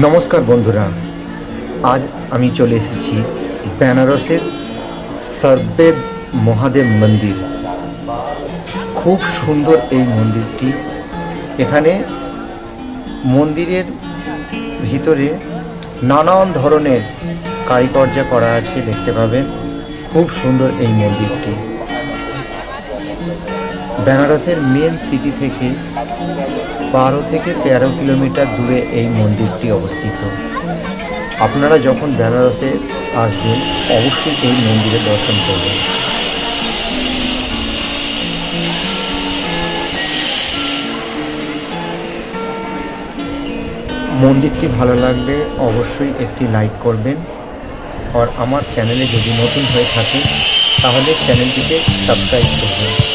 নমস্কার বন্ধুরা, আজ আমি চলে এসেছি বেনারসের সর্বেদ মহাদেব মন্দির। খুব সুন্দর এই মন্দিরটি। এখানে মন্দিরের ভিতরে নানান ধরনের কারিকর্য করা আছে, দেখতে পাবেন। খুব সুন্দর এই মন্দিরটি। বেনারসের মেন সিটি থেকে 12 থেকে 13 কিলোমিটার দূরে এই মন্দিরটি অবস্থিত। আপনারা যখন বেনারসে আসবেন অবশ্যই এই মন্দিরে দর্শন করবেন। মন্দিরটি ভালো লাগলে অবশ্যই একটি লাইক করবেন, আর আমার চ্যানেলে যদি নতুন হয়ে থাকে তাহলে চ্যানেলটিকে সাবস্ক্রাইব করবেন।